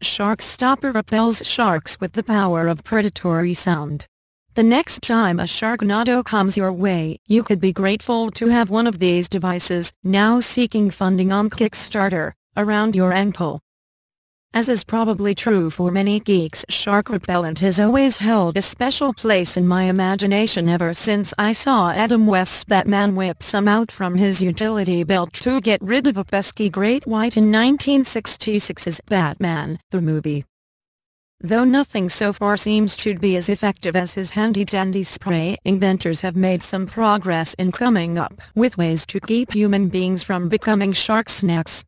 SharkStopper repels sharks with the power of predatory sound. The next time a sharknado comes your way, you could be grateful to have one of these devices, now seeking funding on Kickstarter, around your ankle. As is probably true for many geeks, shark repellent has always held a special place in my imagination ever since I saw Adam West's Batman whip some out from his utility belt to get rid of a pesky great white in 1966's Batman, the movie. Though nothing so far seems to be as effective as his handy-dandy spray, inventors have made some progress in coming up with ways to keep human beings from becoming shark snacks.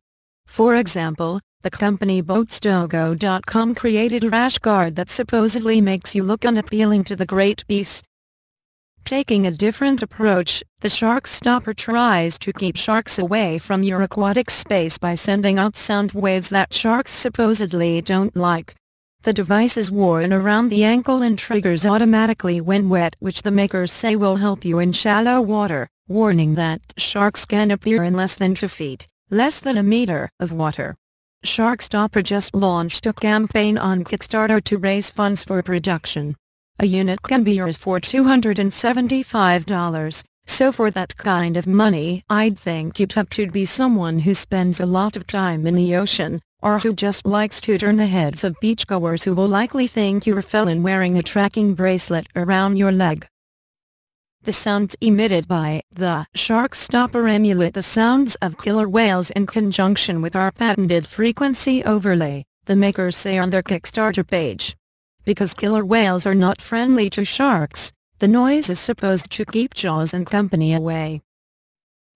For example, the company boatstogo.com created a rash guard that supposedly makes you look unappealing to the great beast. Taking a different approach, the SharkStopper tries to keep sharks away from your aquatic space by sending out sound waves that sharks supposedly don't like. The device is worn around the ankle and triggers automatically when wet, which the makers say will help you in shallow water, warning that sharks can appear in less than 2 feet, less than a meter, of water. SharkStopper just launched a campaign on Kickstarter to raise funds for production. A unit can be yours for $275, so for that kind of money I'd think you'd have to be someone who spends a lot of time in the ocean, or who just likes to turn the heads of beachgoers who will likely think you're a felon wearing a tracking bracelet around your leg. The sounds emitted by the SharkStopper emulate the sounds of killer whales in conjunction with our patented frequency overlay, the makers say on their Kickstarter page. Because killer whales are not friendly to sharks, the noise is supposed to keep Jaws and company away.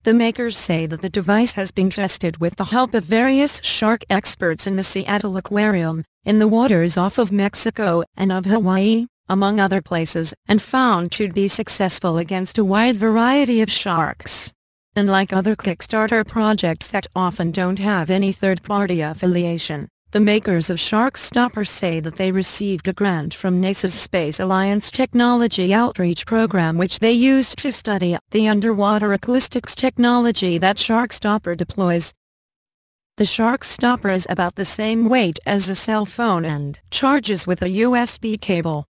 The makers say that the device has been tested with the help of various shark experts in the Seattle Aquarium, in the waters off of Mexico and of Hawaii, among other places, and found to be successful against a wide variety of sharks. Unlike other Kickstarter projects that often don't have any third-party affiliation, the makers of SharkStopper say that they received a grant from NASA's Space Alliance Technology Outreach Program, which they used to study the underwater acoustics technology that SharkStopper deploys. The SharkStopper is about the same weight as a cell phone and charges with a USB cable.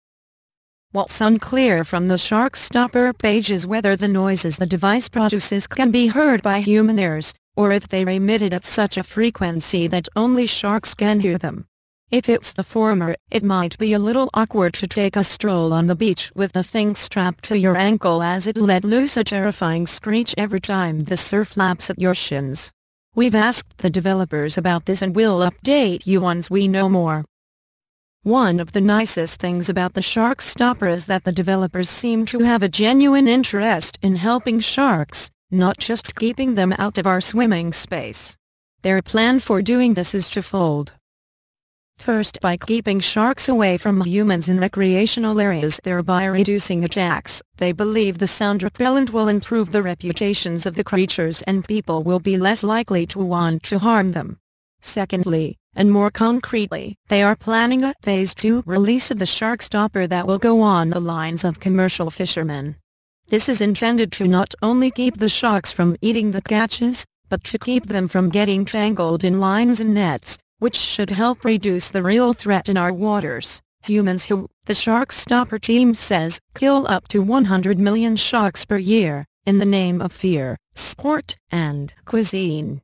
What's unclear from the SharkStopper page is whether the noises the device produces can be heard by human ears, or if they're emitted at such a frequency that only sharks can hear them. If it's the former, it might be a little awkward to take a stroll on the beach with the thing strapped to your ankle, as it let loose a terrifying screech every time the surf laps at your shins. We've asked the developers about this and we'll update you once we know more. One of the nicest things about the SharkStopper is that the developers seem to have a genuine interest in helping sharks, not just keeping them out of our swimming space. Their plan for doing this is twofold. First, by keeping sharks away from humans in recreational areas, thereby reducing attacks, they believe the sound repellent will improve the reputations of the creatures and people will be less likely to want to harm them. Secondly, and more concretely, they are planning a Phase 2 release of the SharkStopper that will go on the lines of commercial fishermen. This is intended to not only keep the sharks from eating the catches, but to keep them from getting tangled in lines and nets, which should help reduce the real threat in our waters, humans who, the SharkStopper team says, kill up to 100 million sharks per year, in the name of fear, sport, and cuisine.